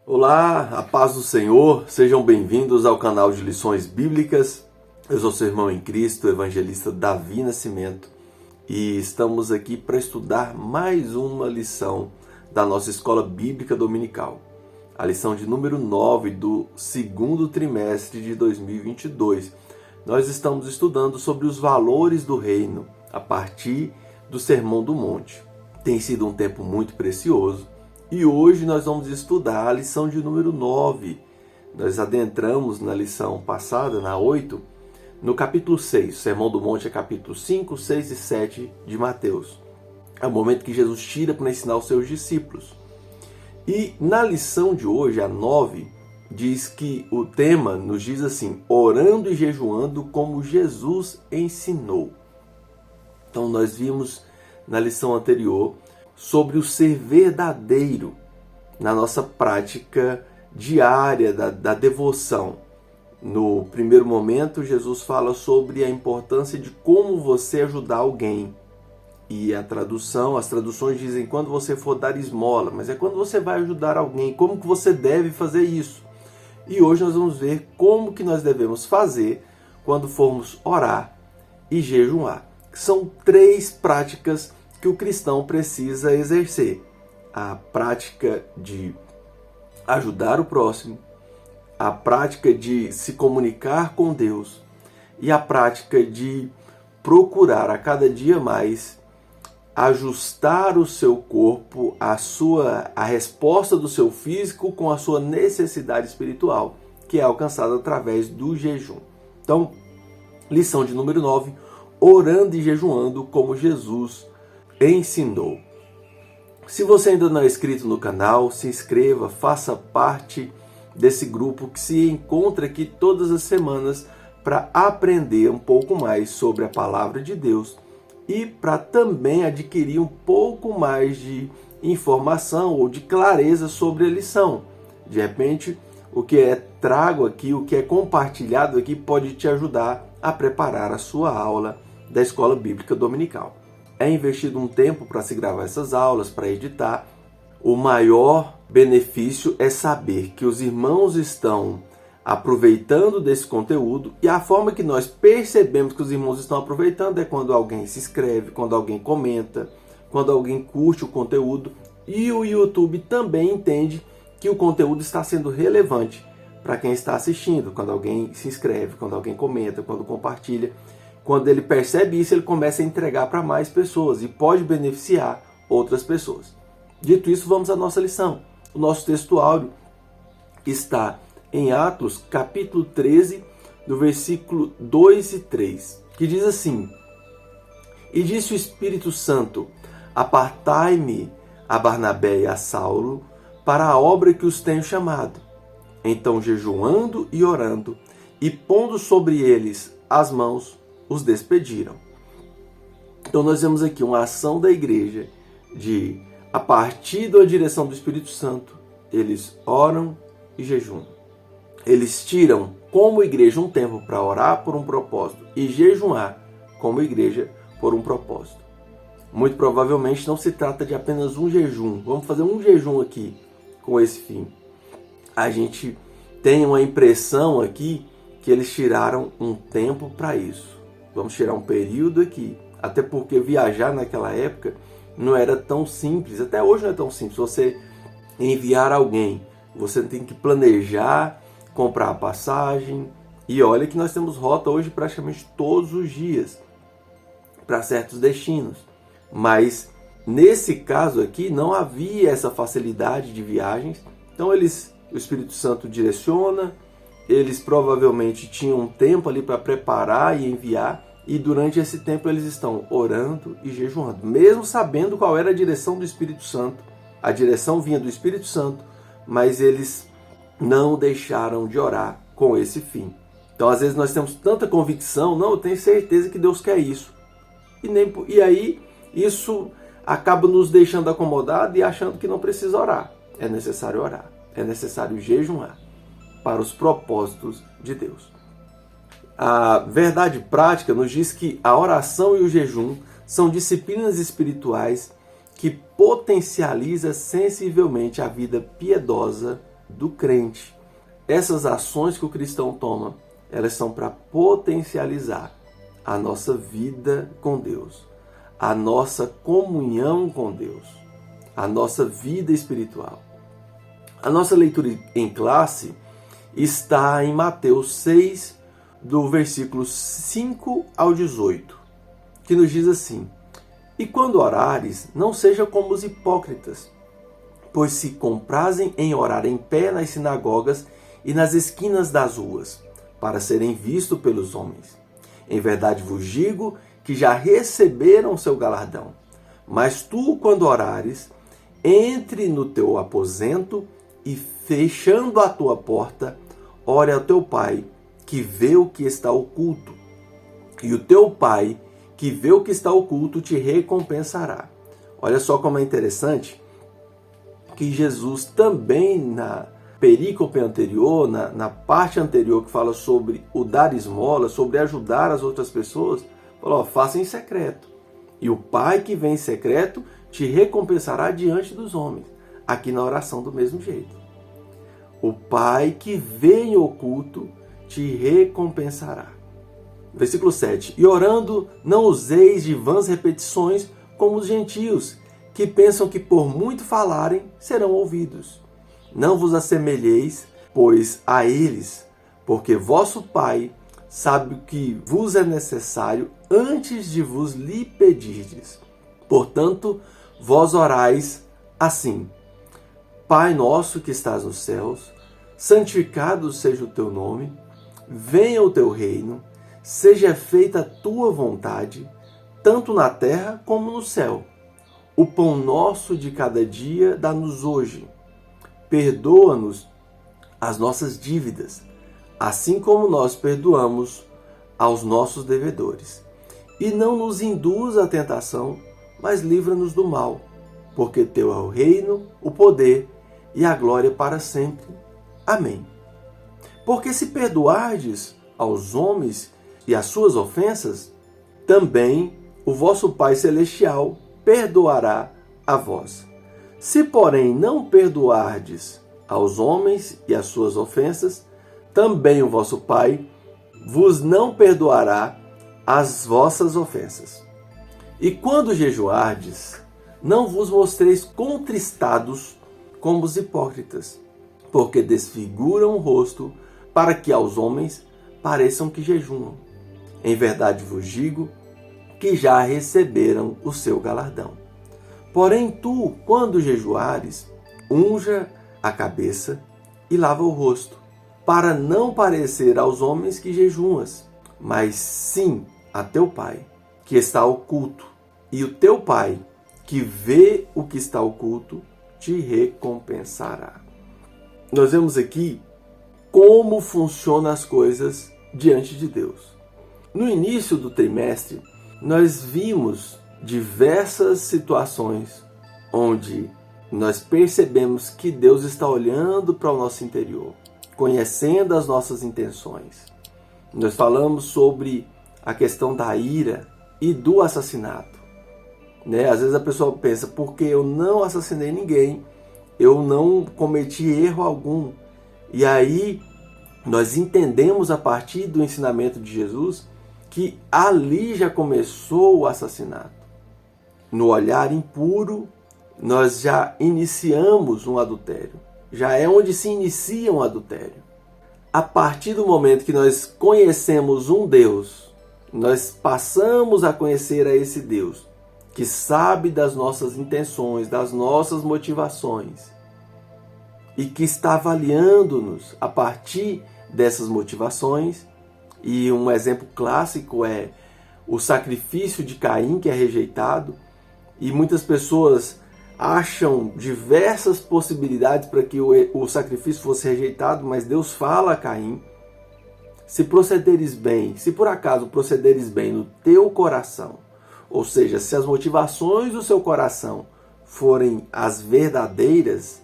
Olá, a paz do Senhor, sejam bem-vindos ao canal de Lições Bíblicas. Eu sou seu irmão em Cristo, o evangelista Davi Nascimento, e estamos aqui para estudar mais uma lição da nossa Escola Bíblica Dominical, a lição de número 9 do segundo trimestre de 2022. Nós estamos estudando sobre os valores do reino a partir do Sermão do Monte. Tem sido um tempo muito precioso. E hoje nós vamos estudar a lição de número 9. Nós adentramos na lição passada, na 8, no capítulo 6. O Sermão do Monte é capítulo 5, 6 e 7 de Mateus. É o momento que Jesus tira para ensinar os seus discípulos. E na lição de hoje, a 9, diz que o tema nos diz assim: orando e jejuando como Jesus ensinou. Então nós vimos na lição anterior sobre o ser verdadeiro na nossa prática diária da devoção. No primeiro momento, Jesus fala sobre a importância de como você ajudar alguém. E as traduções dizem quando você for dar esmola, mas é quando você vai ajudar alguém, como que você deve fazer isso. E hoje nós vamos ver como que nós devemos fazer quando formos orar e jejuar. São 3 práticas que o cristão precisa exercer: a prática de ajudar o próximo, a prática de se comunicar com Deus e a prática de procurar a cada dia mais ajustar o seu corpo, a resposta do seu físico com a sua necessidade espiritual, que é alcançada através do jejum. Então, lição de número 9, orando e jejuando como Jesus ensinou. Se você ainda não é inscrito no canal, se inscreva, faça parte desse grupo que se encontra aqui todas as semanas para aprender um pouco mais sobre a palavra de Deus e para também adquirir um pouco mais de informação ou de clareza sobre a lição. De repente, o que é trago aqui, o que é compartilhado aqui pode te ajudar a preparar a sua aula da Escola Bíblica Dominical. É investido um tempo para se gravar essas aulas, para editar. O maior benefício é saber que os irmãos estão aproveitando desse conteúdo, e a forma que nós percebemos que os irmãos estão aproveitando é quando alguém se inscreve, quando alguém comenta, quando alguém curte o conteúdo, e o YouTube também entende que o conteúdo está sendo relevante para quem está assistindo, quando alguém se inscreve, quando alguém comenta, quando compartilha. Quando ele percebe isso, ele começa a entregar para mais pessoas e pode beneficiar outras pessoas. Dito isso, vamos à nossa lição. O nosso texto áureo está em Atos, capítulo 13, do versículo 2 e 3, que diz assim: E disse o Espírito Santo: Apartai-me a Barnabé e a Saulo para a obra que os tenho chamado. Então, jejuando e orando, e pondo sobre eles as mãos, os despediram. Então nós vemos aqui uma ação da igreja de, a partir da direção do Espírito Santo, eles oram e jejuam. Eles tiram como igreja um tempo para orar por um propósito e jejuar como igreja por um propósito. Muito provavelmente não se trata de apenas um jejum. Vamos fazer um jejum aqui com esse fim. A gente tem uma impressão aqui que eles tiraram um tempo para isso. Vamos tirar um período aqui, até porque viajar naquela época não era tão simples, até hoje não é tão simples. Você enviar alguém, você tem que planejar, comprar a passagem, e olha que nós temos rota hoje praticamente todos os dias para certos destinos. Mas nesse caso aqui não havia essa facilidade de viagens, então o Espírito Santo direciona. Eles provavelmente tinham um tempo ali para preparar e enviar, e durante esse tempo eles estão orando e jejuando, mesmo sabendo qual era a direção do Espírito Santo. A direção vinha do Espírito Santo, mas eles não deixaram de orar com esse fim. Então às vezes nós temos tanta convicção, não, eu tenho certeza que Deus quer isso. E aí isso acaba nos deixando acomodados e achando que não precisa orar. É necessário orar, é necessário jejuar para os propósitos de Deus. A verdade prática nos diz que a oração e o jejum são disciplinas espirituais que potencializa sensivelmente a vida piedosa do crente. Essas ações que o cristão toma, elas são para potencializar a nossa vida com Deus, a nossa comunhão com Deus, a nossa vida espiritual. A nossa leitura em classe está em Mateus 6, do versículo 5 ao 18, que nos diz assim: E quando orares, não seja como os hipócritas, pois se comprazem em orar em pé nas sinagogas e nas esquinas das ruas, para serem vistos pelos homens. Em verdade vos digo que já receberam seu galardão. Mas tu, quando orares, entre no teu aposento e, fechando a tua porta, ore ao teu Pai, que vê o que está oculto. E o teu Pai, que vê o que está oculto, te recompensará. Olha só como é interessante que Jesus também, na perícope anterior, na parte anterior que fala sobre o dar esmola, sobre ajudar as outras pessoas, falou: faça em secreto. E o Pai que vem em secreto te recompensará diante dos homens. Aqui na oração do mesmo jeito. O Pai que vem em oculto te recompensará. Versículo 7. E orando, não useis de vãs repetições como os gentios, que pensam que por muito falarem serão ouvidos. Não vos assemelheis, pois, a eles, porque vosso Pai sabe o que vos é necessário antes de vos lhe pedirdes. Portanto, vós orais assim: Pai nosso que estás nos céus, santificado seja o teu nome, venha o teu reino, seja feita a tua vontade, tanto na terra como no céu. O pão nosso de cada dia dá-nos hoje. Perdoa-nos as nossas dívidas, assim como nós perdoamos aos nossos devedores. E não nos induza à tentação, mas livra-nos do mal, porque teu é o reino, o poder e a glória para sempre. Amém. Porque se perdoardes aos homens e as suas ofensas, também o vosso Pai Celestial perdoará a vós. Se, porém, não perdoardes aos homens e as suas ofensas, também o vosso Pai vos não perdoará as vossas ofensas. E quando jejuardes, não vos mostreis contristados como os hipócritas, porque desfiguram o rosto para que aos homens pareçam que jejuam. Em verdade vos digo que já receberam o seu galardão. Porém tu, quando jejuares, unja a cabeça e lava o rosto, para não parecer aos homens que jejuas, mas sim a teu Pai, que está oculto. E o teu Pai, que vê o que está oculto, te recompensará. Nós vemos aqui como funcionam as coisas diante de Deus. No início do trimestre, nós vimos diversas situações onde nós percebemos que Deus está olhando para o nosso interior, conhecendo as nossas intenções. Nós falamos sobre a questão da ira e do assassinato. Às vezes a pessoa pensa: porque eu não assassinei ninguém, eu não cometi erro algum. E aí nós entendemos a partir do ensinamento de Jesus que ali já começou o assassinato. No olhar impuro, nós já iniciamos um adultério. Já é onde se inicia um adultério. A partir do momento que nós conhecemos um Deus, nós passamos a conhecer a esse Deus, que sabe das nossas intenções, das nossas motivações, e que está avaliando-nos a partir dessas motivações. E um exemplo clássico é o sacrifício de Caim, que é rejeitado, e muitas pessoas acham diversas possibilidades para que o sacrifício fosse rejeitado, mas Deus fala a Caim: se procederes bem, se por acaso procederes bem no teu coração, ou seja, se as motivações do seu coração forem as verdadeiras,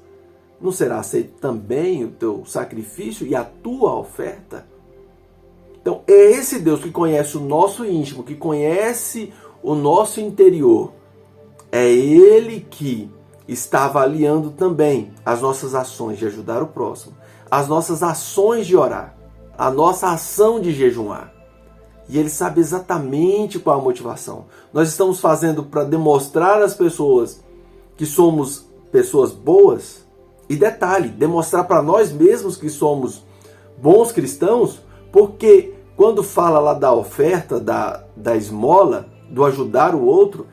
não será aceito também o teu sacrifício e a tua oferta? Então, é esse Deus que conhece o nosso íntimo, que conhece o nosso interior. É Ele que está avaliando também as nossas ações de ajudar o próximo, as nossas ações de orar, a nossa ação de jejuar. E ele sabe exatamente qual a motivação. Nós estamos fazendo para demonstrar às pessoas que somos pessoas boas. E detalhe, demonstrar para nós mesmos que somos bons cristãos, porque quando fala lá da oferta, da esmola, do ajudar o outro,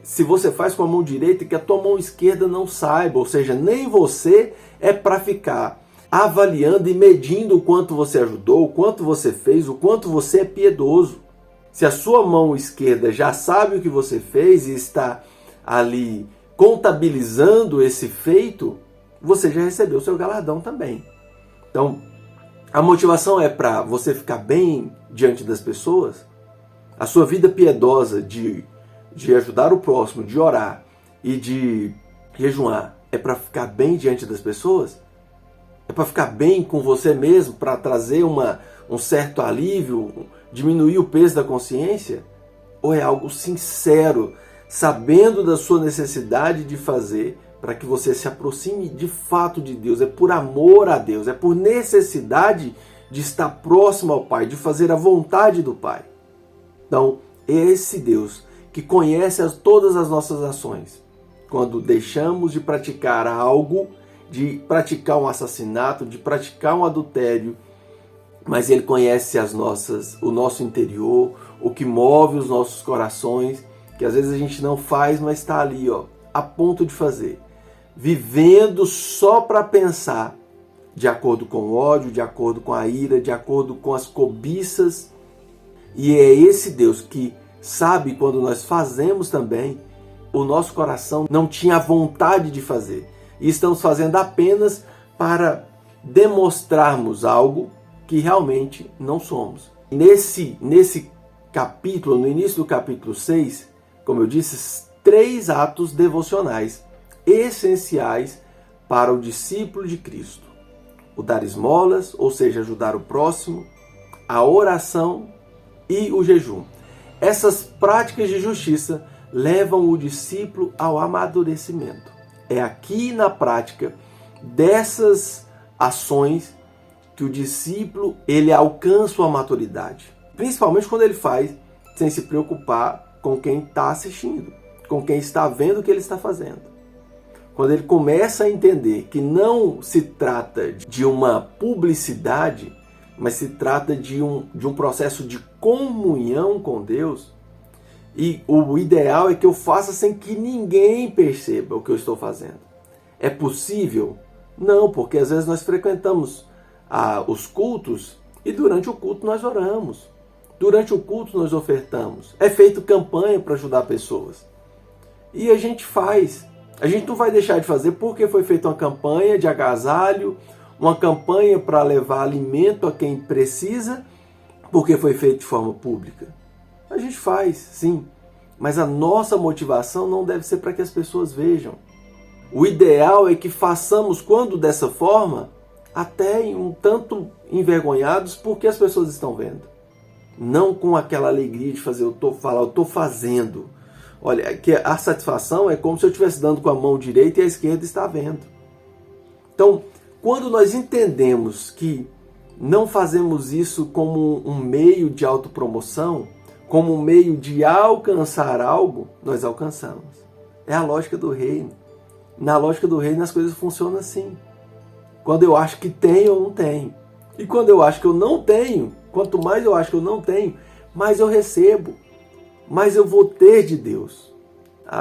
se você faz com a mão direita, que a tua mão esquerda não saiba. Ou seja, nem você é para ficar avaliando e medindo o quanto você ajudou, o quanto você fez, o quanto você é piedoso. Se a sua mão esquerda já sabe o que você fez e está ali contabilizando esse feito, você já recebeu o seu galardão também. Então, a motivação é para você ficar bem diante das pessoas. A sua vida piedosa de ajudar o próximo, de orar e de jejuar é para ficar bem diante das pessoas? É para ficar bem com você mesmo, para trazer um certo alívio, diminuir o peso da consciência? Ou é algo sincero, sabendo da sua necessidade de fazer para que você se aproxime de fato de Deus? É por amor a Deus, é por necessidade de estar próximo ao Pai, de fazer a vontade do Pai. Então, é esse Deus que conhece todas as nossas ações. Quando deixamos de praticar algo, de praticar um assassinato, de praticar um adultério, mas Ele conhece o nosso interior, o que move os nossos corações, que às vezes a gente não faz, mas está ali, a ponto de fazer. Vivendo só para pensar, de acordo com o ódio, de acordo com a ira, de acordo com as cobiças. E é esse Deus que sabe quando nós fazemos também, o nosso coração não tinha vontade de fazer. E estamos fazendo apenas para demonstrarmos algo que realmente não somos. Nesse capítulo, no início do capítulo 6, como eu disse, 3 atos devocionais essenciais para o discípulo de Cristo. O dar esmolas, ou seja, ajudar o próximo, a oração e o jejum. Essas práticas de justiça levam o discípulo ao amadurecimento. É aqui na prática dessas ações que o discípulo ele alcança a maturidade. Principalmente quando ele faz sem se preocupar com quem está assistindo, com quem está vendo o que ele está fazendo. Quando ele começa a entender que não se trata de uma publicidade, mas se trata de um processo de comunhão com Deus, e o ideal é que eu faça sem que ninguém perceba o que eu estou fazendo. É possível? Não, porque às vezes nós frequentamos os cultos e durante o culto nós oramos. Durante o culto nós ofertamos. É feito campanha para ajudar pessoas. E a gente faz. A gente não vai deixar de fazer porque foi feita uma campanha de agasalho, uma campanha para levar alimento a quem precisa, porque foi feito de forma pública. A gente faz, sim, mas a nossa motivação não deve ser para que as pessoas vejam. O ideal é que façamos, quando dessa forma, até um tanto envergonhados porque as pessoas estão vendo. Não com aquela alegria de fazer, eu estou fazendo. Olha, que a satisfação é como se eu estivesse dando com a mão direita e a esquerda está vendo. Então, quando nós entendemos que não fazemos isso como um meio de autopromoção, como um meio de alcançar algo, nós alcançamos. É a lógica do reino. Na lógica do reino as coisas funcionam assim. Quando eu acho que tenho, eu não tenho. E quando eu acho que eu não tenho, quanto mais eu acho que eu não tenho, mais eu recebo. Mais eu vou ter de Deus.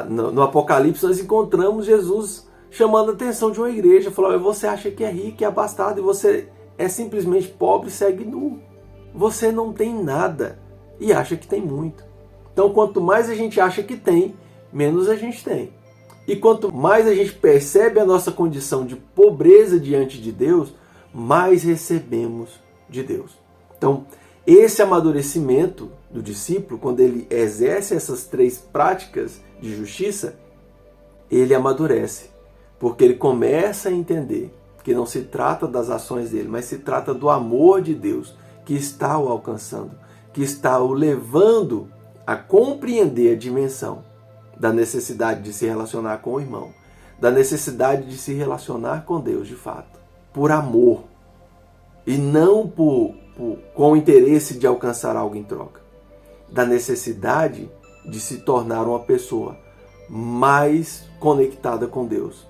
No Apocalipse nós encontramos Jesus chamando a atenção de uma igreja. Falou, você acha que é rico, é abastado, e você é simplesmente pobre e segue nu. Você não tem nada e acha que tem muito. Então, quanto mais a gente acha que tem, menos a gente tem. E quanto mais a gente percebe a nossa condição de pobreza diante de Deus, mais recebemos de Deus. Então, esse amadurecimento do discípulo, quando ele exerce essas 3 práticas de justiça, ele amadurece. Porque ele começa a entender que não se trata das ações dele, mas se trata do amor de Deus que está o alcançando, que está o levando a compreender a dimensão da necessidade de se relacionar com o irmão, da necessidade de se relacionar com Deus de fato, por amor, e não com o interesse de alcançar algo em troca. Da necessidade de se tornar uma pessoa mais conectada com Deus,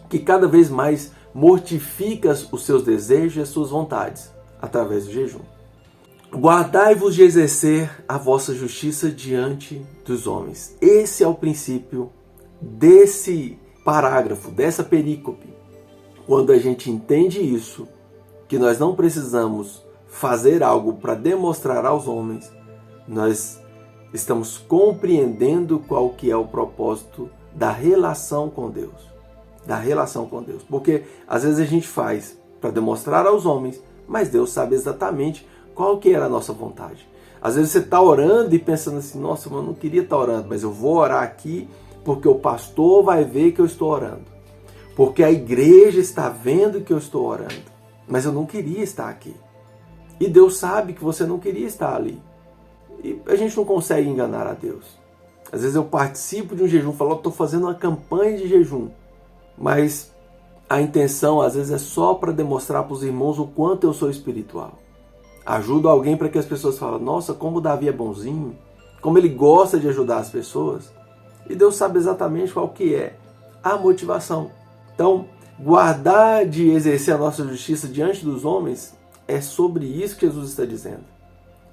que cada vez mais mortifica os seus desejos e as suas vontades através do jejum. Guardai-vos de exercer a vossa justiça diante dos homens. Esse é o princípio desse parágrafo, dessa perícope. Quando a gente entende isso, que nós não precisamos fazer algo para demonstrar aos homens, nós estamos compreendendo qual que é o propósito da relação com Deus. Da relação com Deus. Porque às vezes a gente faz para demonstrar aos homens, mas Deus sabe exatamente qual que era a nossa vontade. Às vezes você está orando e pensando assim, nossa, eu não queria estar orando, mas eu vou orar aqui porque o pastor vai ver que eu estou orando. Porque a igreja está vendo que eu estou orando. Mas eu não queria estar aqui. E Deus sabe que você não queria estar ali. E a gente não consegue enganar a Deus. Às vezes eu participo de um jejum, falo, estou fazendo uma campanha de jejum. Mas a intenção às vezes é só para demonstrar para os irmãos o quanto eu sou espiritual. Ajudo alguém para que as pessoas falem, nossa, como o Davi é bonzinho, como ele gosta de ajudar as pessoas. E Deus sabe exatamente qual que é a motivação. Então, guardar de exercer a nossa justiça diante dos homens é sobre isso que Jesus está dizendo.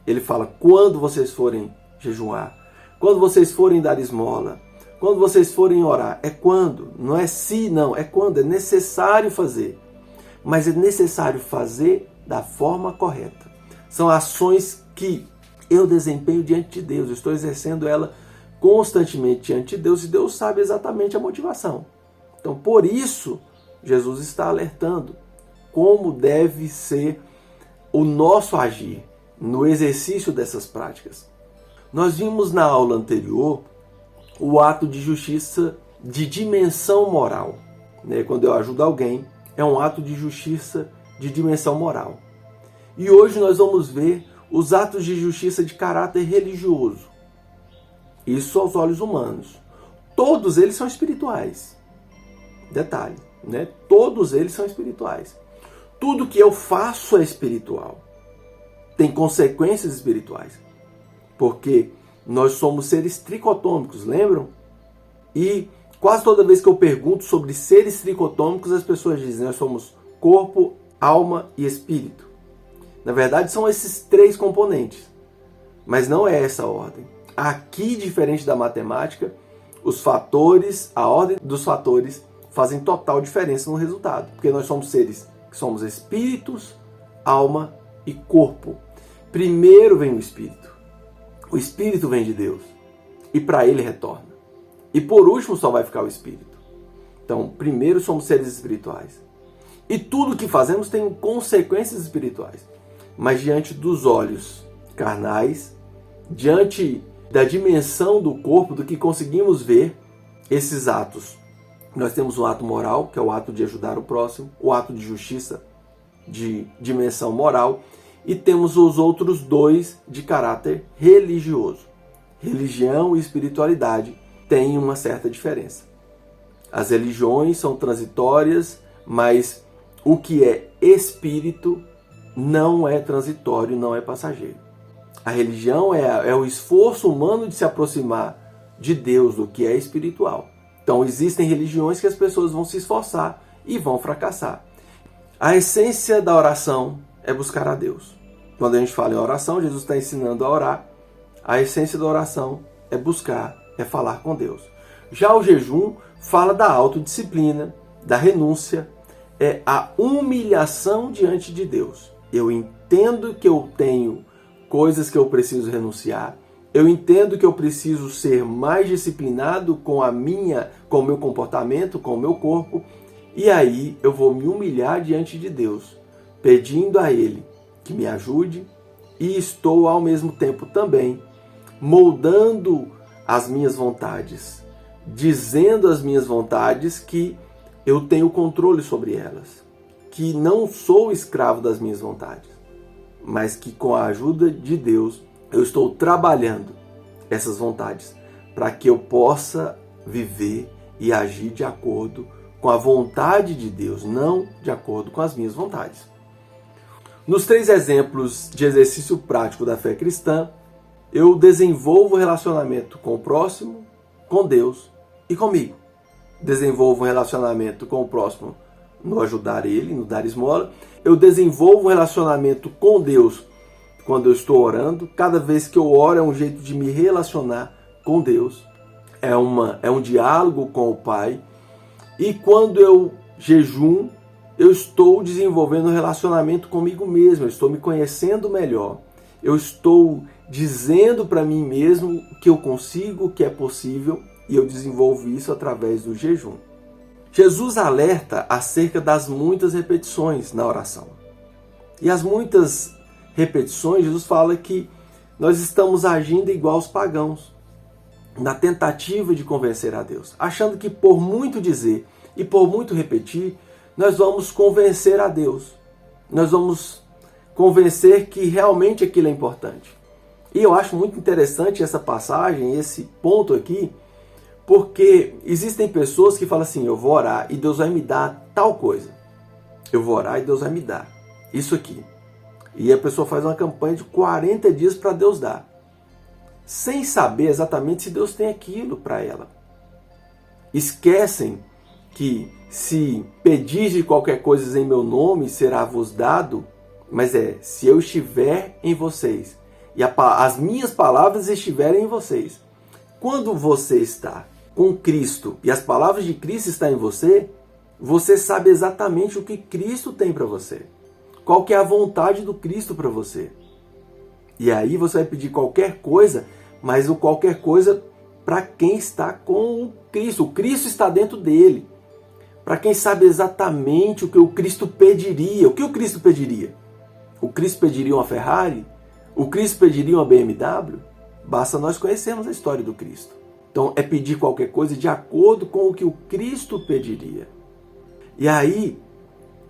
Ele fala, quando vocês forem jejuar, quando vocês forem dar esmola, quando vocês forem orar, é quando, não é se, não, é quando, é necessário fazer. Mas é necessário fazer da forma correta. São ações que eu desempenho diante de Deus, eu estou exercendo ela constantemente diante de Deus e Deus sabe exatamente a motivação. Então, por isso, Jesus está alertando como deve ser o nosso agir no exercício dessas práticas. Nós vimos na aula anterior o ato de justiça de dimensão moral. Quando eu ajudo alguém, é um ato de justiça de dimensão moral. E hoje nós vamos ver os atos de justiça de caráter religioso. Isso aos olhos humanos. Todos eles são espirituais. Detalhe, todos eles são espirituais. Tudo que eu faço é espiritual. Tem consequências espirituais. Porque nós somos seres tricotômicos, lembram? E quase toda vez que eu pergunto sobre seres tricotômicos, as pessoas dizem, nós somos corpo, alma e espírito. Na verdade, são esses três componentes. Mas não é essa a ordem. Aqui, diferente da matemática, os fatores, a ordem dos fatores fazem total diferença no resultado. Porque nós somos seres que somos espíritos, alma e corpo. Primeiro vem o espírito. O espírito vem de Deus. E para ele retorna. E por último só vai ficar o espírito. Então, primeiro somos seres espirituais. E tudo que fazemos tem consequências espirituais. Mas diante dos olhos carnais, diante da dimensão do corpo, do que conseguimos ver, esses atos. Nós temos o ato moral, que é o ato de ajudar o próximo, o ato de justiça de dimensão moral, e temos os outros dois de caráter religioso. Religião e espiritualidade têm uma certa diferença. As religiões são transitórias, mas o que é espírito não é transitório, não é passageiro. A religião é o esforço humano de se aproximar de Deus, do que é espiritual. Então existem religiões que as pessoas vão se esforçar e vão fracassar. A essência da oração é buscar a Deus. Quando a gente fala em oração, Jesus está ensinando a orar. A essência da oração é buscar, é falar com Deus. Já o jejum fala da autodisciplina, da renúncia, é a humilhação diante de Deus. Eu entendo que eu tenho coisas que eu preciso renunciar. Eu entendo que eu preciso ser mais disciplinado com o meu comportamento, com o meu corpo. E aí eu vou me humilhar diante de Deus, pedindo a Ele que me ajude. E estou ao mesmo tempo também moldando as minhas vontades, dizendo às minhas vontades que eu tenho controle sobre elas, que não sou escravo das minhas vontades, mas que com a ajuda de Deus eu estou trabalhando essas vontades para que eu possa viver e agir de acordo com a vontade de Deus, não de acordo com as minhas vontades. Nos 3 exemplos de exercício prático da fé cristã, eu desenvolvo relacionamento com o próximo, com Deus e comigo. Desenvolvo um relacionamento com o próximo no ajudar ele, no dar esmola. Eu desenvolvo um relacionamento com Deus quando eu estou orando. Cada vez que eu oro é um jeito de me relacionar com Deus. É um diálogo com o Pai. E quando eu jejuo, eu estou desenvolvendo um relacionamento comigo mesmo. Eu estou me conhecendo melhor. Eu estou dizendo para mim mesmo que eu consigo, que é possível. E eu desenvolvo isso através do jejum. Jesus alerta acerca das muitas repetições na oração. E as muitas repetições, Jesus fala que nós estamos agindo igual aos pagãos, na tentativa de convencer a Deus, achando que por muito dizer e por muito repetir, nós vamos convencer a Deus. Nós vamos convencer que realmente aquilo é importante. E eu acho muito interessante essa passagem, esse ponto aqui, porque existem pessoas que falam assim, eu vou orar e Deus vai me dar tal coisa. Eu vou orar e Deus vai me dar isso aqui. E a pessoa faz uma campanha de 40 dias para Deus dar, sem saber exatamente se Deus tem aquilo para ela. Esquecem que se pedis de qualquer coisa em meu nome, será vos dado, mas se eu estiver em vocês e as minhas palavras estiverem em vocês. Quando você está com Cristo e as palavras de Cristo estão em você, você sabe exatamente o que Cristo tem para você. Qual que é a vontade do Cristo para você. E aí você vai pedir qualquer coisa, mas o qualquer coisa para quem está com o Cristo. O Cristo está dentro dele. Para quem sabe exatamente o que o Cristo pediria. O que o Cristo pediria? O Cristo pediria uma Ferrari? O Cristo pediria uma BMW? Basta nós conhecermos a história do Cristo. Então é pedir qualquer coisa de acordo com o que o Cristo pediria. E aí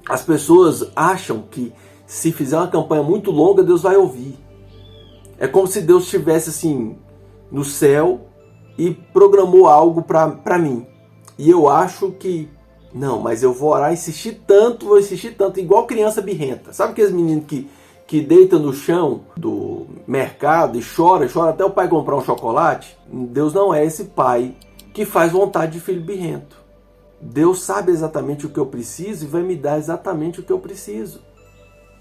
as pessoas acham que se fizer uma campanha muito longa, Deus vai ouvir. É como se Deus estivesse assim no céu e programou algo para mim. E eu acho que, não, mas eu vou orar, vou insistir tanto, igual criança birrenta. Sabe aqueles meninos que deita no chão do mercado e chora até o pai comprar um chocolate? Deus não é esse pai que faz vontade de filho birrento. Deus sabe exatamente o que eu preciso e vai me dar exatamente o que eu preciso.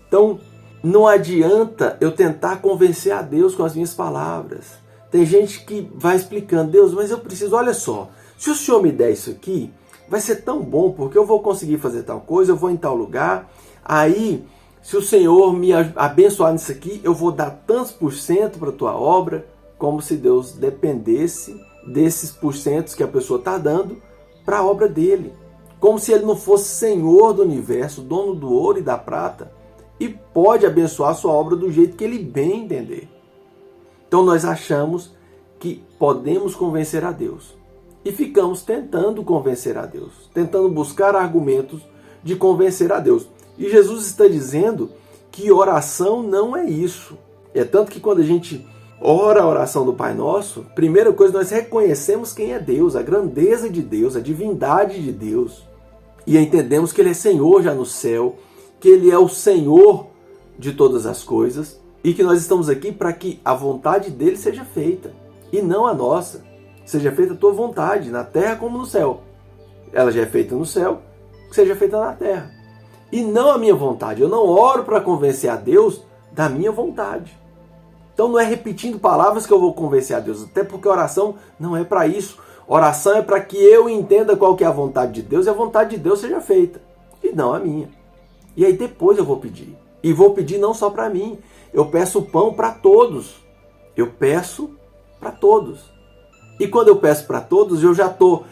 Então, não adianta eu tentar convencer a Deus com as minhas palavras. Tem gente que vai explicando, Deus, mas eu preciso, olha só, se o Senhor me der isso aqui, vai ser tão bom, porque eu vou conseguir fazer tal coisa, eu vou em tal lugar, aí, se o Senhor me abençoar nisso aqui, eu vou dar tantos % para a tua obra, como se Deus dependesse desses porcentos que a pessoa está dando para a obra dele. Como se ele não fosse Senhor do universo, dono do ouro e da prata, e pode abençoar a sua obra do jeito que ele bem entender. Então nós achamos que podemos convencer a Deus. E ficamos tentando convencer a Deus, tentando buscar argumentos de convencer a Deus. E Jesus está dizendo que oração não é isso. É tanto que quando a gente ora a oração do Pai Nosso, primeira coisa, nós reconhecemos quem é Deus, a grandeza de Deus, a divindade de Deus. E entendemos que Ele é Senhor já no céu, que Ele é o Senhor de todas as coisas e que nós estamos aqui para que a vontade dEle seja feita e não a nossa. Seja feita a tua vontade, na terra como no céu. Ela já é feita no céu, que seja feita na terra. E não a minha vontade. Eu não oro para convencer a Deus da minha vontade. Então não é repetindo palavras que eu vou convencer a Deus, até porque oração não é para isso. Oração é para que eu entenda qual que é a vontade de Deus e a vontade de Deus seja feita, e não a minha. E aí depois eu vou pedir. E vou pedir não só para mim. Eu peço o pão para todos. Eu peço para todos. E quando eu peço para todos, eu já estou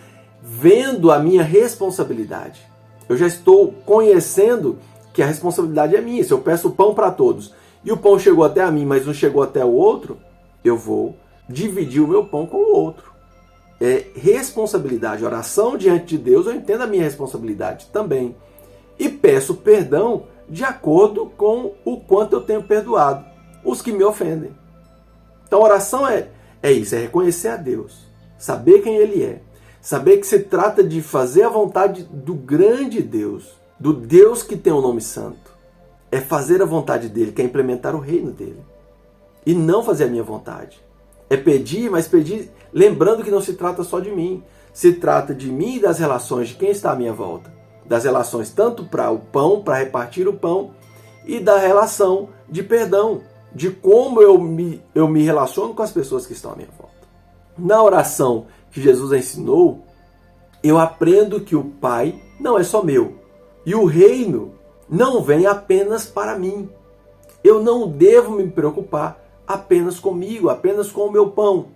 vendo a minha responsabilidade. Eu já estou conhecendo que a responsabilidade é minha. Se eu peço o pão para todos e o pão chegou até a mim, mas não chegou até o outro, eu vou dividir o meu pão com o outro. É responsabilidade. Oração diante de Deus, eu entendo a minha responsabilidade também. E peço perdão de acordo com o quanto eu tenho perdoado os que me ofendem. Então oração é isso, é reconhecer a Deus, saber quem Ele é, Saber que se trata de fazer a vontade do grande Deus, do Deus que tem o nome santo. É fazer a vontade dele, que é implementar o reino dele. E não fazer a minha vontade. É pedir, mas pedir lembrando que não se trata só de mim. Se trata de mim e das relações de quem está à minha volta. Das relações tanto para o pão, para repartir o pão, e da relação de perdão, de como eu me relaciono com as pessoas que estão à minha volta. Na oração que Jesus ensinou, eu aprendo que o Pai não é só meu. E o reino não vem apenas para mim. Eu não devo me preocupar apenas comigo, apenas com o meu pão.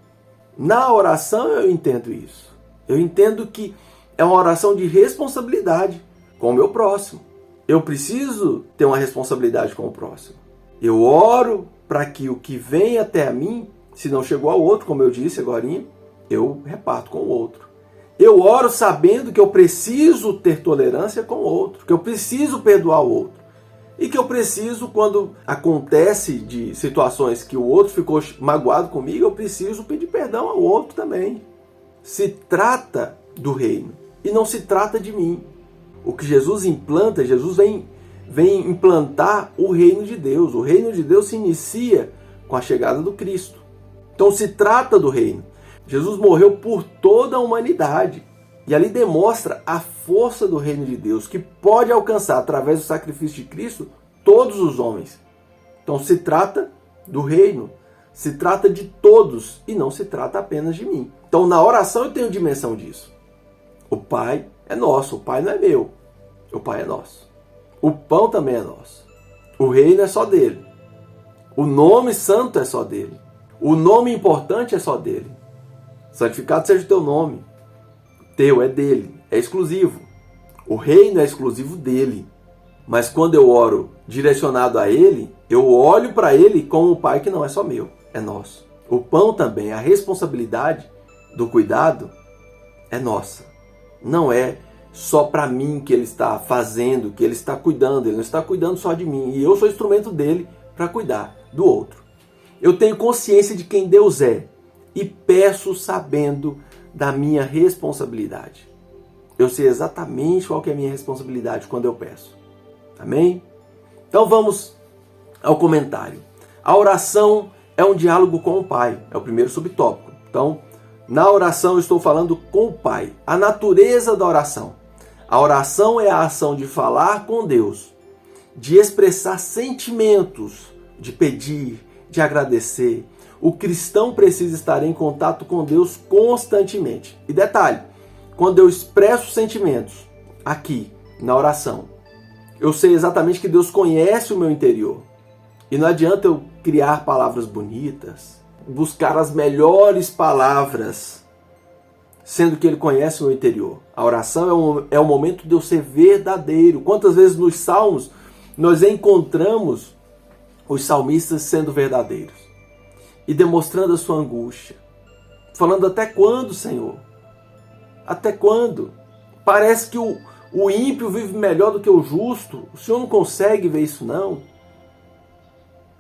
Na oração eu entendo isso. Eu entendo que é uma oração de responsabilidade com o meu próximo. Eu preciso ter uma responsabilidade com o próximo. Eu oro para que o que vem até a mim, se não chegou ao outro, como eu disse agorinha, eu reparto com o outro. Eu oro sabendo que eu preciso ter tolerância com o outro, que eu preciso perdoar o outro. E que eu preciso, quando acontece de situações que o outro ficou magoado comigo, eu preciso pedir perdão ao outro também. Se trata do reino e não se trata de mim. O que Jesus implanta, Jesus vem implantar o reino de Deus. O reino de Deus se inicia com a chegada do Cristo. Então se trata do reino. Jesus morreu por toda a humanidade. E ali demonstra a força do reino de Deus, que pode alcançar, através do sacrifício de Cristo, todos os homens. Então se trata do reino. Se trata de todos e não se trata apenas de mim. Então na oração eu tenho dimensão disso. O Pai é nosso, o Pai não é meu. O Pai é nosso. O pão também é nosso. O reino é só dele. O nome santo é só dele. O nome importante é só dele. Santificado seja o teu nome. Teu é dele, é exclusivo. O reino é exclusivo dele. Mas quando eu oro direcionado a ele, eu olho para ele como o Pai que não é só meu, é nosso. O pão também, a responsabilidade do cuidado é nossa. Não é só para mim que ele está fazendo, que ele está cuidando. Ele não está cuidando só de mim. E eu sou instrumento dele para cuidar do outro. Eu tenho consciência de quem Deus é e peço sabendo da minha responsabilidade. Eu sei exatamente qual que é a minha responsabilidade quando eu peço. Amém? Então vamos ao comentário. A oração é um diálogo com o Pai. É o primeiro subtópico. Então, na oração eu estou falando com o Pai. A natureza da oração. A oração é a ação de falar com Deus, de expressar sentimentos, de pedir, de agradecer. O cristão precisa estar em contato com Deus constantemente. E detalhe, quando eu expresso sentimentos aqui na oração, eu sei exatamente que Deus conhece o meu interior. E não adianta eu criar palavras bonitas, buscar as melhores palavras, sendo que Ele conhece o meu interior. A oração é o momento de eu ser verdadeiro. Quantas vezes nos Salmos nós encontramos os salmistas sendo verdadeiros e demonstrando a sua angústia, falando: até quando, Senhor? Até quando? Parece que o ímpio vive melhor do que o justo. O Senhor não consegue ver isso, não?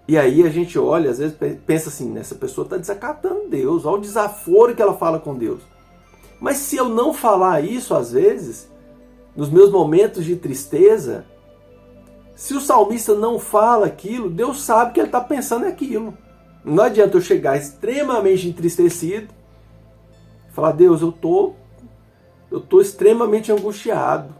E aí a gente olha, às vezes pensa assim: essa pessoa está desacatando Deus. Olha o desaforo que ela fala com Deus. Mas se eu não falar isso, às vezes, nos meus momentos de tristeza, se o salmista não fala aquilo, Deus sabe que ele está pensando naquilo. Não adianta eu chegar extremamente entristecido e falar: Deus, eu tô extremamente angustiado.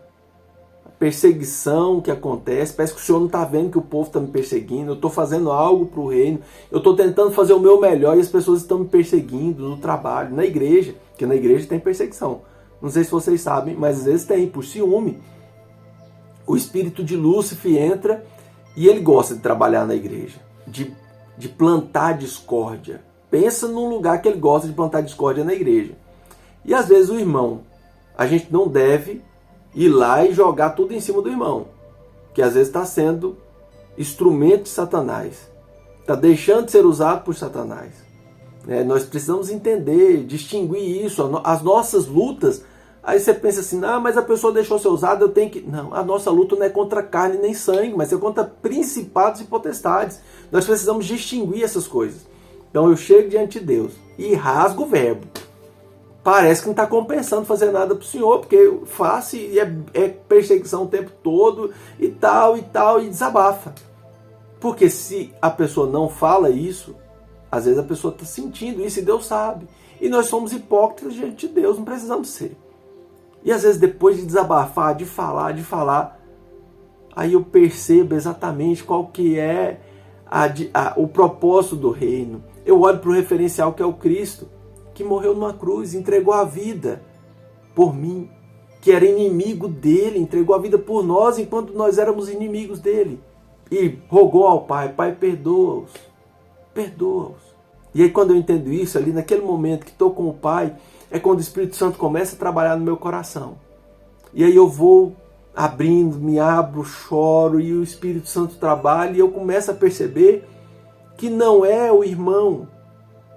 A perseguição que acontece, parece que o Senhor não está vendo que o povo está me perseguindo. Eu estou fazendo algo para o reino. Eu estou tentando fazer o meu melhor e as pessoas estão me perseguindo no trabalho, na igreja. Porque na igreja tem perseguição. Não sei se vocês sabem, mas às vezes tem, por ciúme. O espírito de Lúcifer entra e ele gosta de trabalhar na igreja, de plantar discórdia. Pensa num lugar que ele gosta de plantar discórdia na igreja. E às vezes o irmão, a gente não deve ir lá e jogar tudo em cima do irmão, que às vezes está sendo instrumento de Satanás, está deixando de ser usado por Satanás. Nós precisamos entender, distinguir isso, as nossas lutas. Aí você pensa assim: mas a pessoa deixou ser usada, eu tenho que... Não, a nossa luta não é contra carne nem sangue, mas é contra principados e potestades. Nós precisamos distinguir essas coisas. Então eu chego diante de Deus e rasgo o verbo. parece que não está compensando fazer nada para o senhor, porque eu faço e é perseguição o tempo todo e tal, e desabafa. Porque se a pessoa não fala isso, às vezes a pessoa está sentindo isso e Deus sabe. E nós somos hipócritas diante de Deus, não precisamos ser. E às vezes depois de desabafar, de falar, aí eu percebo exatamente qual que é o propósito do reino. Eu olho para o referencial que é o Cristo, que morreu numa cruz, entregou a vida por mim, que era inimigo dele, entregou a vida por nós enquanto nós éramos inimigos dele. E rogou ao Pai, Pai, perdoa-os. E aí quando eu entendo isso, ali naquele momento que estou com o Pai, é quando o Espírito Santo começa a trabalhar no meu coração. E aí eu vou abrindo, me abro, choro, e o Espírito Santo trabalha, e eu começo a perceber que não é o irmão,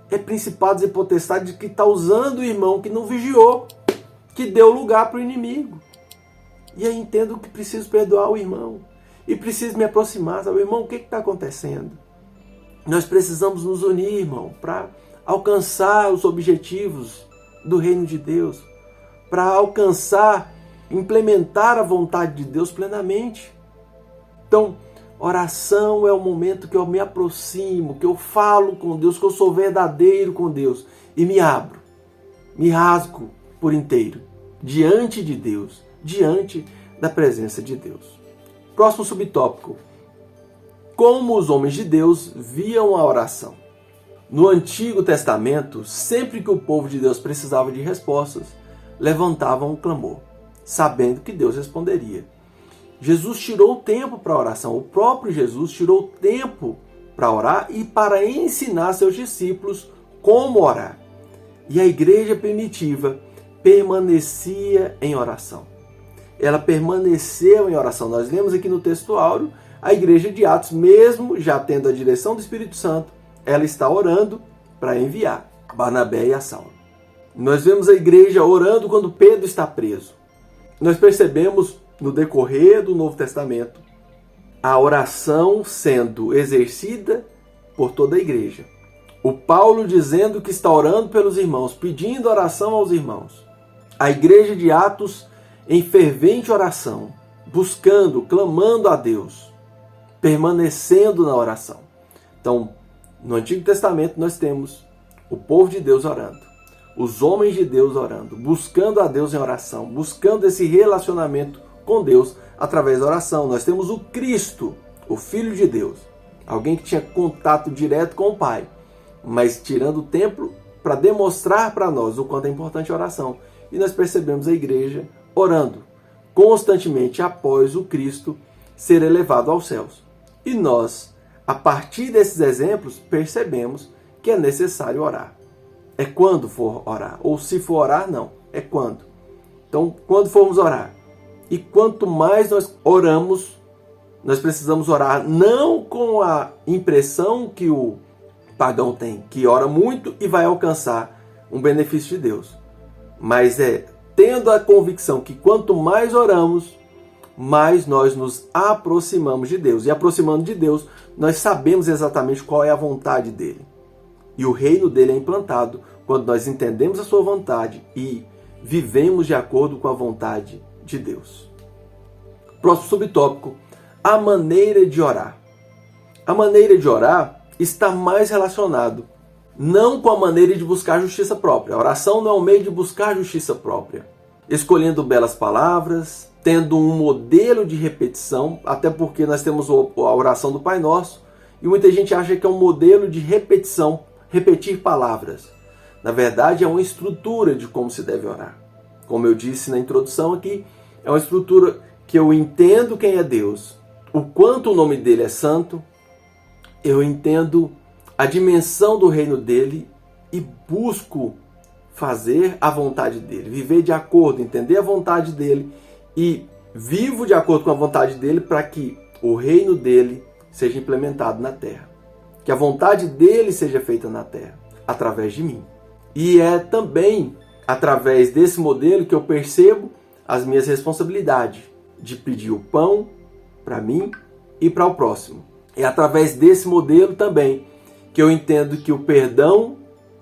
é principados e potestades que está usando o irmão, que não vigiou, que deu lugar para o inimigo. E aí entendo que preciso perdoar o irmão, e preciso me aproximar, sabe, irmão, o que está acontecendo? Nós precisamos nos unir, irmão, para alcançar os objetivos do reino de Deus, para alcançar, implementar a vontade de Deus plenamente. Então, oração é o momento que eu me aproximo, que eu falo com Deus, que eu sou verdadeiro com Deus e me abro, me rasgo por inteiro diante de Deus, diante da presença de Deus. Próximo subtópico: como os homens de Deus viam a oração. No Antigo Testamento, sempre que o povo de Deus precisava de respostas, levantavam um clamor, sabendo que Deus responderia. Jesus tirou o tempo para a oração. O próprio Jesus tirou o tempo para orar e para ensinar seus discípulos como orar. E a igreja primitiva permanecia em oração. Ela permaneceu em oração. Nós lemos aqui no texto áureo, a igreja de Atos, mesmo já tendo a direção do Espírito Santo, ela está orando para enviar Barnabé e a Saulo. Nós vemos a igreja orando quando Pedro está preso. Nós percebemos no decorrer do Novo Testamento a oração sendo exercida por toda a igreja. O Paulo dizendo que está orando pelos irmãos, pedindo oração aos irmãos. A igreja de Atos em fervente oração, buscando, clamando a Deus, permanecendo na oração. Então, no Antigo Testamento nós temos o povo de Deus orando, os homens de Deus orando, buscando a Deus em oração, buscando esse relacionamento com Deus através da oração. Nós temos o Cristo, o Filho de Deus, alguém que tinha contato direto com o Pai, mas tirando o tempo para demonstrar para nós o quanto é importante a oração. E nós percebemos a igreja orando constantemente após o Cristo ser elevado aos céus. E nós, a partir desses exemplos, percebemos que é necessário orar. É quando for orar, ou se for orar, não, é quando. Então, quando formos orar, e quanto mais nós oramos, nós precisamos orar não com a impressão que o pagão tem, que ora muito e vai alcançar um benefício de Deus, mas tendo a convicção que quanto mais oramos, mais nós nos aproximamos de Deus. E aproximando de Deus, nós sabemos exatamente qual é a vontade dele. E o reino dele é implantado quando nós entendemos a sua vontade e vivemos de acordo com a vontade de Deus. Próximo subtópico: a maneira de orar. A maneira de orar está mais relacionado não com a maneira de buscar justiça própria. A oração não é um meio de buscar justiça própria, escolhendo belas palavras, tendo um modelo de repetição, até porque nós temos a oração do Pai Nosso, e muita gente acha que é um modelo de repetição, repetir palavras. Na verdade, é uma estrutura de como se deve orar. Como eu disse na introdução aqui, é uma estrutura que eu entendo quem é Deus, o quanto o nome dele é santo, eu entendo a dimensão do reino dele e busco fazer a vontade dele, viver de acordo, entender a vontade dele e vivo de acordo com a vontade dele para que o reino dele seja implementado na terra. Que a vontade dele seja feita na terra, através de mim. E é também através desse modelo que eu percebo as minhas responsabilidades de pedir o pão para mim e para o próximo. É através desse modelo também que eu entendo que o perdão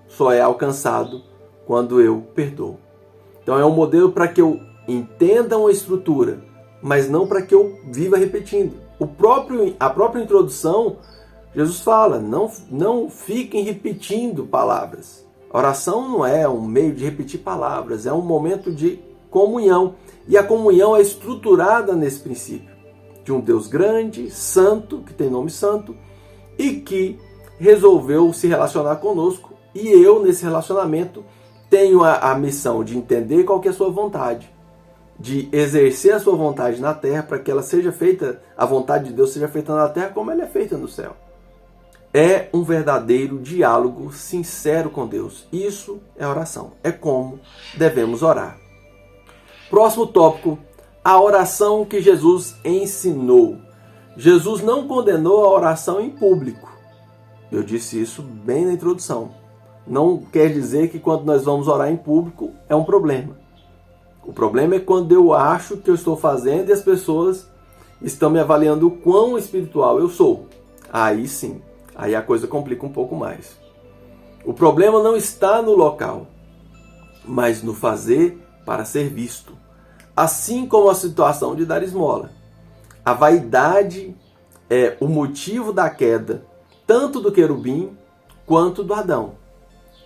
só é alcançado quando eu perdoo. Então é um modelo para que eu entenda uma estrutura, mas não para que eu viva repetindo. A própria introdução, Jesus fala, não fiquem repetindo palavras. A oração não é um meio de repetir palavras, é um momento de comunhão. E a comunhão é estruturada nesse princípio de um Deus grande, santo, que tem nome santo, e que resolveu se relacionar conosco. E eu, nesse relacionamento, tenho a missão de entender qual que é a sua vontade, de exercer a sua vontade na terra para que ela seja feita, a vontade de Deus seja feita na terra como ela é feita no céu. É um verdadeiro diálogo sincero com Deus. Isso é oração. É como devemos orar. Próximo tópico, a oração que Jesus ensinou. Jesus não condenou a oração em público. Eu disse isso bem na introdução. Não quer dizer que quando nós vamos orar em público é um problema. O problema é quando eu acho que eu estou fazendo e as pessoas estão me avaliando o quão espiritual eu sou. Aí sim, aí a coisa complica um pouco mais. O problema não está no local, mas no fazer para ser visto. Assim como a situação de dar esmola. A vaidade é o motivo da queda, tanto do querubim quanto do Adão.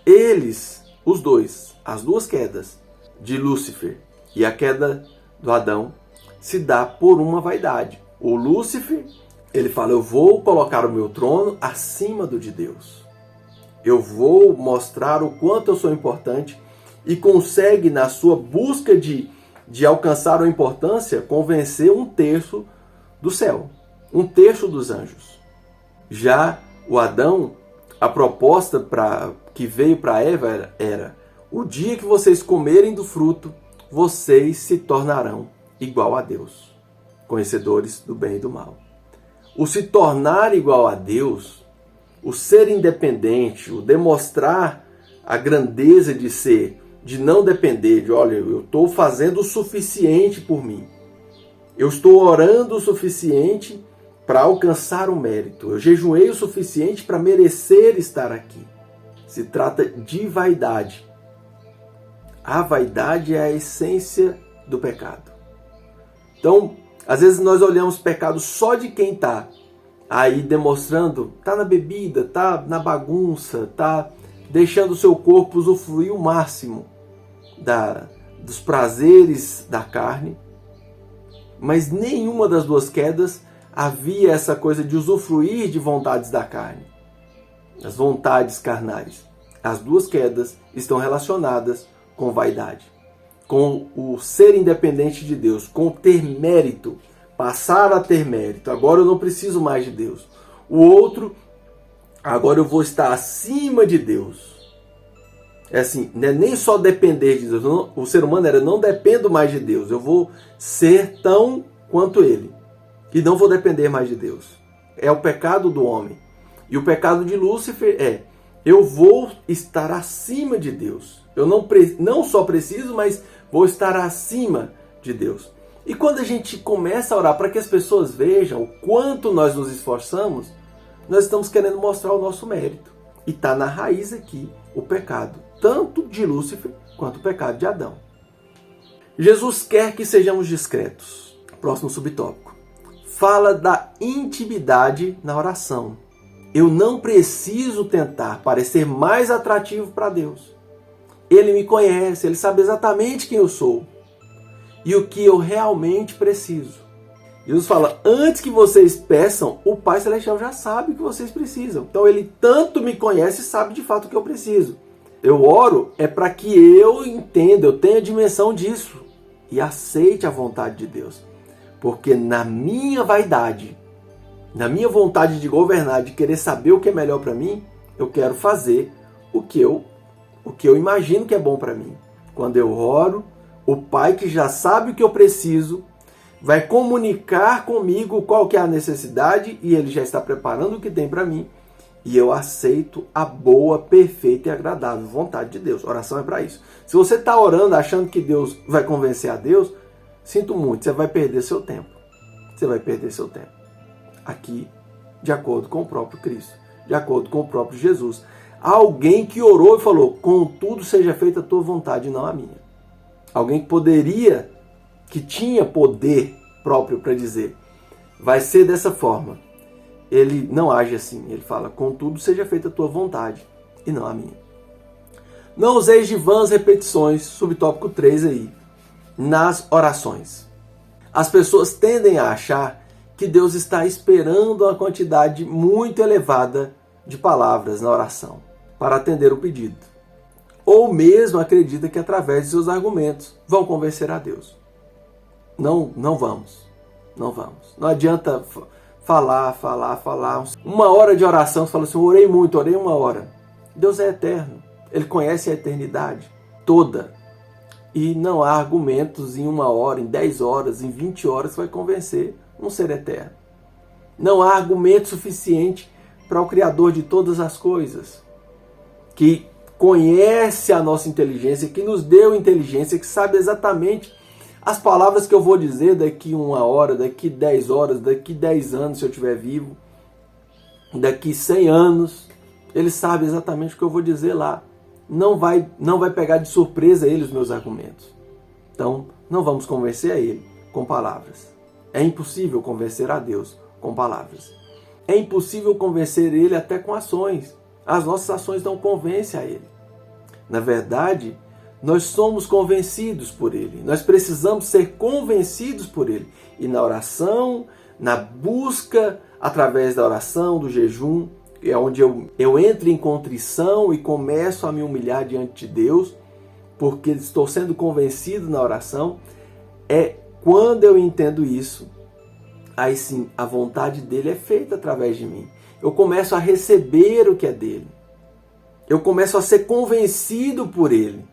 Eles, os dois, as duas quedas de Lúcifer e a queda do Adão, se dá por uma vaidade. O Lúcifer, ele fala, eu vou colocar o meu trono acima do de Deus. Eu vou mostrar o quanto eu sou importante e consegue, na sua busca de alcançar uma importância, convencer 1/3 do céu, 1/3 dos anjos. Já o Adão, a proposta que veio para Eva era, o dia que vocês comerem do fruto, vocês se tornarão igual a Deus, conhecedores do bem e do mal. O se tornar igual a Deus, o ser independente, o demonstrar a grandeza de ser, de não depender, de olha, eu estou fazendo o suficiente por mim. Eu estou orando o suficiente para alcançar o mérito. Eu jejuei o suficiente para merecer estar aqui. Se trata de vaidade. A vaidade é a essência do pecado. Então, às vezes nós olhamos pecado só de quem está aí demonstrando, está na bebida, está na bagunça, está deixando o seu corpo usufruir o máximo dos prazeres da carne. Mas nenhuma das duas quedas havia essa coisa de usufruir de vontades da carne, as vontades carnais. As duas quedas estão relacionadas com vaidade, com o ser independente de Deus, com ter mérito, passar a ter mérito. Agora eu não preciso mais de Deus. O outro, agora eu vou estar acima de Deus. É assim, não é nem só depender de Deus. Não, o ser humano era, não dependo mais de Deus. Eu vou ser tão quanto Ele. E não vou depender mais de Deus. É o pecado do homem. E o pecado de Lúcifer é, eu vou estar acima de Deus. Eu não só preciso, mas vou estar acima de Deus. E quando a gente começa a orar para que as pessoas vejam o quanto nós nos esforçamos, nós estamos querendo mostrar o nosso mérito. E está na raiz aqui o pecado, tanto de Lúcifer quanto o pecado de Adão. Jesus quer que sejamos discretos. Próximo subtópico. Fala da intimidade na oração. Eu não preciso tentar parecer mais atrativo para Deus. Ele me conhece, Ele sabe exatamente quem eu sou e o que eu realmente preciso. Jesus fala, antes que vocês peçam, o Pai Celestial já sabe o que vocês precisam. Então Ele tanto me conhece e sabe de fato o que eu preciso. Eu oro é para que eu entenda, eu tenha dimensão disso e aceite a vontade de Deus. Porque na minha vaidade, na minha vontade de governar, de querer saber o que é melhor para mim, eu quero fazer o que eu imagino que é bom para mim. Quando eu oro, o Pai que já sabe o que eu preciso, vai comunicar comigo qual que é a necessidade e Ele já está preparando o que tem para mim. E eu aceito a boa, perfeita e agradável vontade de Deus. Oração é para isso. Se você está orando achando que Deus vai convencer a Deus, sinto muito, você vai perder seu tempo. Você vai perder seu tempo. Aqui, de acordo com o próprio Cristo, de acordo com o próprio Jesus. Alguém que orou e falou, contudo seja feita a tua vontade e não a minha. Alguém que poderia, que tinha poder próprio para dizer, vai ser dessa forma. Ele não age assim, ele fala, contudo seja feita a tua vontade e não a minha. Não useis de vãs repetições, subtópico 3 aí, nas orações. As pessoas tendem a achar que Deus está esperando uma quantidade muito elevada de palavras na oração para atender o pedido. Ou mesmo acredita que através de seus argumentos vão convencer a Deus. Não vamos. Não adianta falar. Uma hora de oração, você fala assim, orei muito, orei uma hora. Deus é eterno. Ele conhece a eternidade toda. E não há argumentos em 1 hora, em 10 horas, em 20 horas que vai convencer um ser eterno. Não há argumento suficiente para o Criador de todas as coisas, que conhece a nossa inteligência, que nos deu inteligência, que sabe exatamente as palavras que eu vou dizer daqui 1 hora, daqui 10 horas, daqui 10 anos, se eu estiver vivo, daqui 100 anos. Ele sabe exatamente o que eu vou dizer lá. Não vai pegar de surpresa ele os meus argumentos. Então, não vamos convencer a ele com palavras. É impossível convencer a Deus com palavras. É impossível convencer ele até com ações. As nossas ações não convencem a ele. Na verdade, nós somos convencidos por ele. Nós precisamos ser convencidos por ele. E na oração, na busca, através da oração, do jejum, é onde eu entro em contrição e começo a me humilhar diante de Deus, porque estou sendo convencido na oração. É quando eu entendo isso, aí sim, a vontade dele é feita através de mim. Eu começo a receber o que é dele. Eu começo a ser convencido por ele.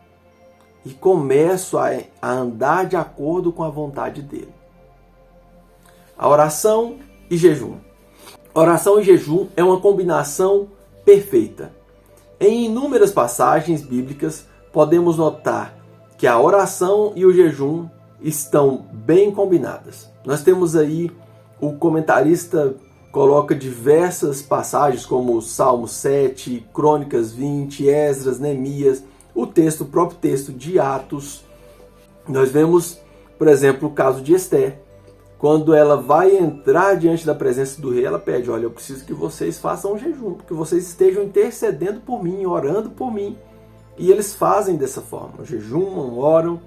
E começo a andar de acordo com a vontade dele. A oração e jejum. Oração e jejum é uma combinação perfeita. Em inúmeras passagens bíblicas, podemos notar que a oração e o jejum estão bem combinadas. Nós temos aí, o comentarista coloca diversas passagens, como Salmo 7, Crônicas 20, Esdras, Neemias, o próprio texto de Atos. Nós vemos, por exemplo, o caso de Esther. Quando ela vai entrar diante da presença do rei, ela pede, olha, eu preciso que vocês façam um jejum, que vocês estejam intercedendo por mim, orando por mim. E eles fazem dessa forma, jejumam, oram.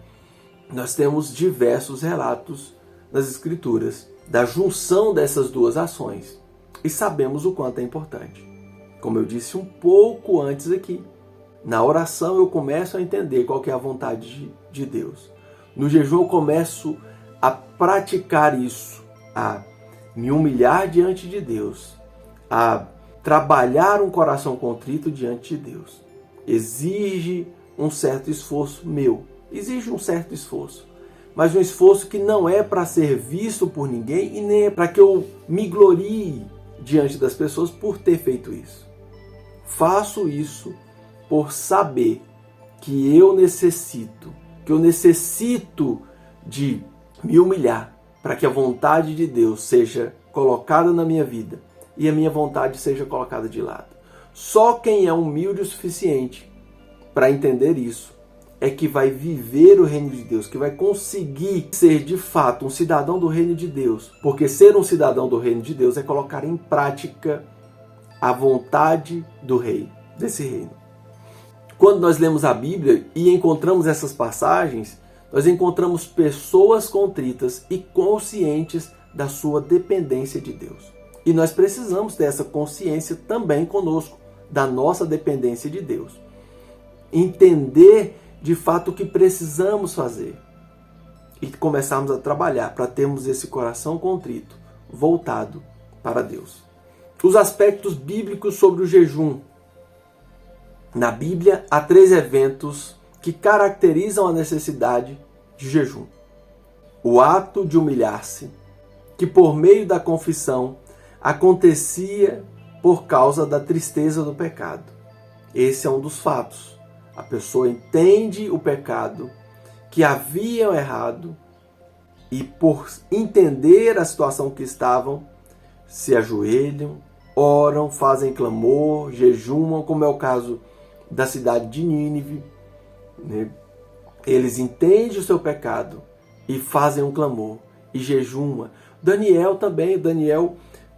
Nós temos diversos relatos nas Escrituras da junção dessas duas ações. E sabemos o quanto é importante. Como eu disse um pouco antes aqui, na oração eu começo a entender qual que é a vontade de Deus. No jejum eu começo a praticar isso, a me humilhar diante de Deus, a trabalhar um coração contrito diante de Deus. Exige um certo esforço meu, exige um certo esforço, mas um esforço que não é para ser visto por ninguém e nem é para que eu me glorie diante das pessoas por ter feito isso. Faço isso por saber que eu necessito de me humilhar para que a vontade de Deus seja colocada na minha vida e a minha vontade seja colocada de lado. Só quem é humilde o suficiente para entender isso é que vai viver o reino de Deus, que vai conseguir ser de fato um cidadão do reino de Deus. Porque ser um cidadão do reino de Deus é colocar em prática a vontade do rei, desse reino. Quando nós lemos a Bíblia e encontramos essas passagens, nós encontramos pessoas contritas e conscientes da sua dependência de Deus. E nós precisamos ter essa consciência também conosco, da nossa dependência de Deus. Entender de fato o que precisamos fazer e começarmos a trabalhar para termos esse coração contrito, voltado para Deus. Os aspectos bíblicos sobre o jejum. Na Bíblia, há 3 eventos que caracterizam a necessidade de jejum. O ato de humilhar-se, que por meio da confissão acontecia por causa da tristeza do pecado. Esse é um dos fatos. A pessoa entende o pecado, que haviam errado, e por entender a situação que estavam, se ajoelham oram, fazem clamor, jejuam, como é o caso da cidade de Nínive, né? Eles entendem o seu pecado e fazem um clamor e jejuam. Daniel também,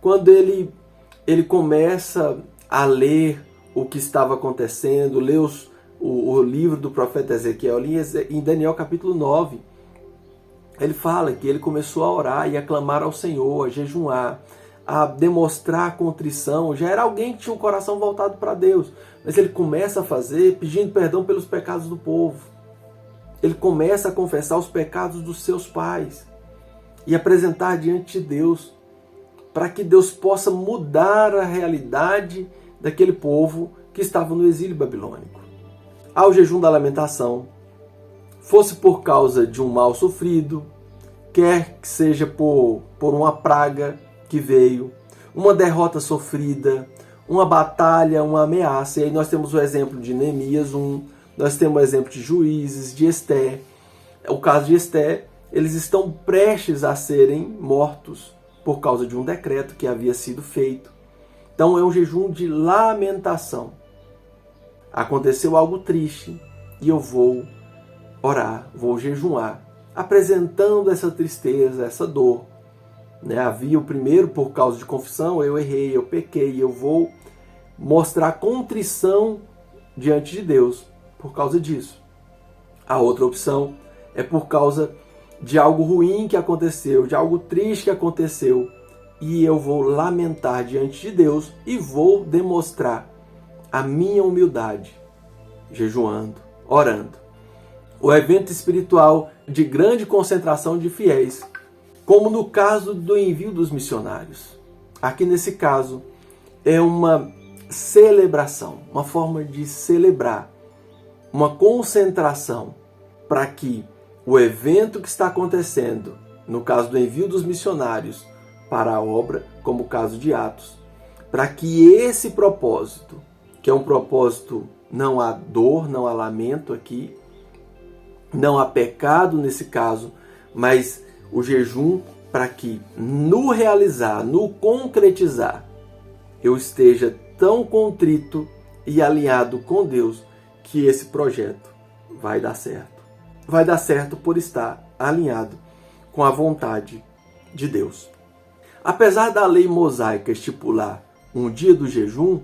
quando ele começa a ler o que estava acontecendo, lê o livro do profeta Ezequiel, em Daniel capítulo 9, ele fala que ele começou a orar e a clamar ao Senhor, a jejuar, a demonstrar contrição. Já era alguém que tinha um coração voltado para Deus, mas ele começa a fazer pedindo perdão pelos pecados do povo. Ele começa a confessar os pecados dos seus pais e apresentar diante de Deus, para que Deus possa mudar a realidade daquele povo que estava no exílio babilônico. Ao jejum da lamentação, fosse por causa de um mal sofrido, quer que seja por uma praga que veio, uma derrota sofrida, uma batalha, uma ameaça. E aí nós temos o exemplo de Neemias 1, nós temos o exemplo de Juízes, de Esther. O caso de Esther, eles estão prestes a serem mortos por causa de um decreto que havia sido feito. Então é um jejum de lamentação. Aconteceu algo triste e eu vou orar, vou jejuar, apresentando essa tristeza, essa dor. Havia o primeiro por causa de confissão, eu errei, eu pequei, eu vou mostrar contrição diante de Deus por causa disso. A outra opção é por causa de algo ruim que aconteceu, de algo triste que aconteceu, e eu vou lamentar diante de Deus e vou demonstrar a minha humildade, jejuando, orando. O evento espiritual de grande concentração de fiéis, como no caso do envio dos missionários. Aqui nesse caso é uma celebração, uma forma de celebrar, uma concentração para que o evento que está acontecendo, no caso do envio dos missionários para a obra, como o caso de Atos, para que esse propósito, que é um propósito, não há dor, não há lamento aqui, não há pecado nesse caso, mas o jejum para que no realizar, no concretizar, eu esteja tão contrito e alinhado com Deus que esse projeto vai dar certo. Vai dar certo por estar alinhado com a vontade de Deus. Apesar da lei mosaica estipular um dia do jejum,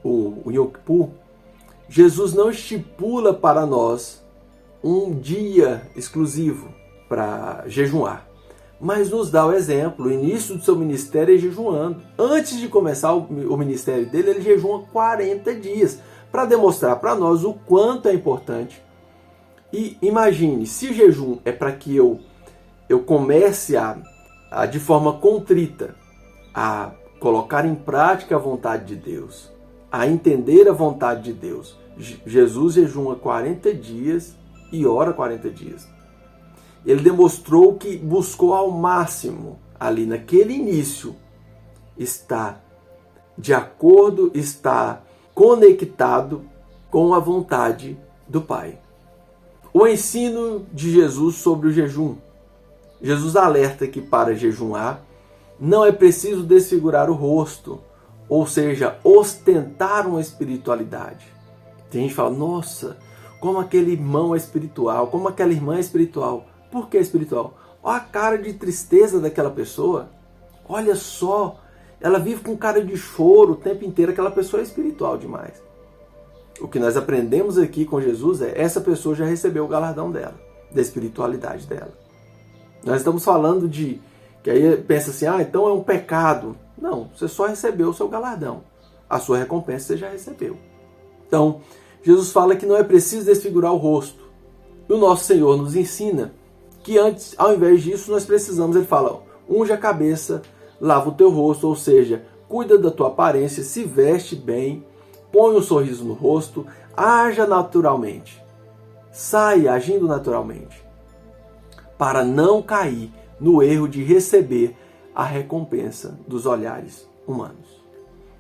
o Yom Kippur, Jesus não estipula para nós um dia exclusivo para jejuar, mas nos dá o exemplo. O início do seu ministério é jejuando. Antes de começar o ministério dele, ele jejua 40 dias para demonstrar para nós o quanto é importante. E imagine, se jejum é para que eu comece de forma contrita a colocar em prática a vontade de Deus, a entender a vontade de Deus. Jesus jejua 40 dias e ora 40 dias. Ele demonstrou que buscou ao máximo, ali naquele início, estar de acordo, estar conectado com a vontade do Pai. O ensino de Jesus sobre o jejum. Jesus alerta que para jejuar não é preciso desfigurar o rosto, ou seja, ostentar uma espiritualidade. Tem gente que fala, nossa, como aquele irmão é espiritual, como aquela irmã é espiritual. Por que é espiritual? Olha a cara de tristeza daquela pessoa. Olha só, ela vive com cara de choro o tempo inteiro. Aquela pessoa é espiritual demais. O que nós aprendemos aqui com Jesus é essa pessoa já recebeu o galardão dela, da espiritualidade dela. Nós estamos falando de, que aí pensa assim, então é um pecado. Não, você só recebeu o seu galardão. A sua recompensa você já recebeu. Então, Jesus fala que não é preciso desfigurar o rosto. E o nosso Senhor nos ensina que antes, ao invés disso, nós precisamos, ele fala, unge a cabeça, lava o teu rosto, ou seja, cuida da tua aparência, se veste bem, põe um sorriso no rosto, haja naturalmente, saia agindo naturalmente, para não cair no erro de receber a recompensa dos olhares humanos.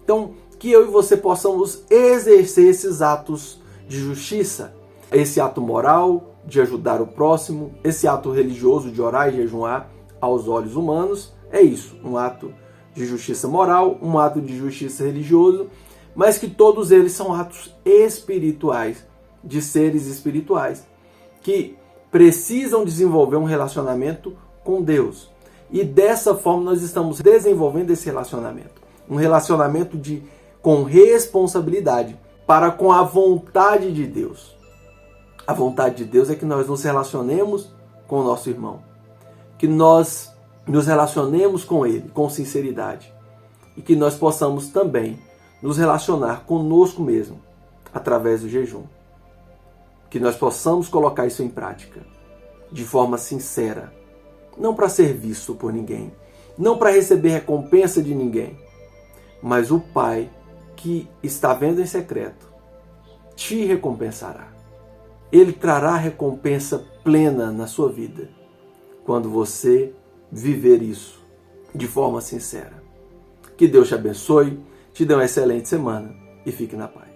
Então, que eu e você possamos exercer esses atos de justiça, esse ato moral de ajudar o próximo, esse ato religioso de orar e jejuar aos olhos humanos, é isso, um ato de justiça moral, um ato de justiça religioso, mas que todos eles são atos espirituais, de seres espirituais, que precisam desenvolver um relacionamento com Deus. E dessa forma nós estamos desenvolvendo esse relacionamento. Um relacionamento com responsabilidade para com a vontade de Deus. A vontade de Deus é que nós nos relacionemos com o nosso irmão. Que nós nos relacionemos com ele com sinceridade. E que nós possamos também nos relacionar conosco mesmo através do jejum. Que nós possamos colocar isso em prática de forma sincera. Não para ser visto por ninguém. Não para receber recompensa de ninguém. Mas o Pai que está vendo em secreto te recompensará. Ele trará recompensa plena na sua vida quando você viver isso de forma sincera. Que Deus te abençoe, te dê uma excelente semana e fique na paz.